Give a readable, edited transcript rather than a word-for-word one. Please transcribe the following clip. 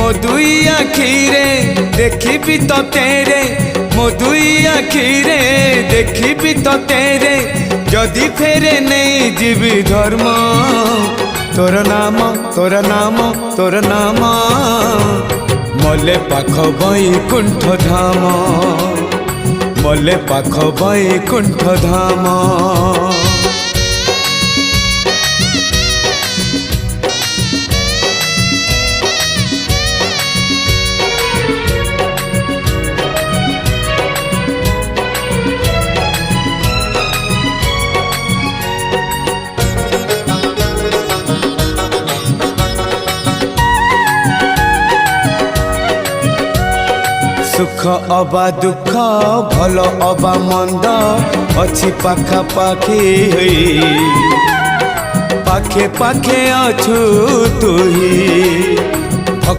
मो दुई आखिरे देखी तो तेरे मो दुई आखिरे देखी तो तेरे जदि फेरे नहीं जीवी धर्म तोर नाम तोर नाम तोर नाम मले पाख बैकुंठ धाम मले पाख बैकुंठ धाम सुख अबा दुख भल अबा मंद अच्छी पाखा पाखे पाखे पाखे अछु तुही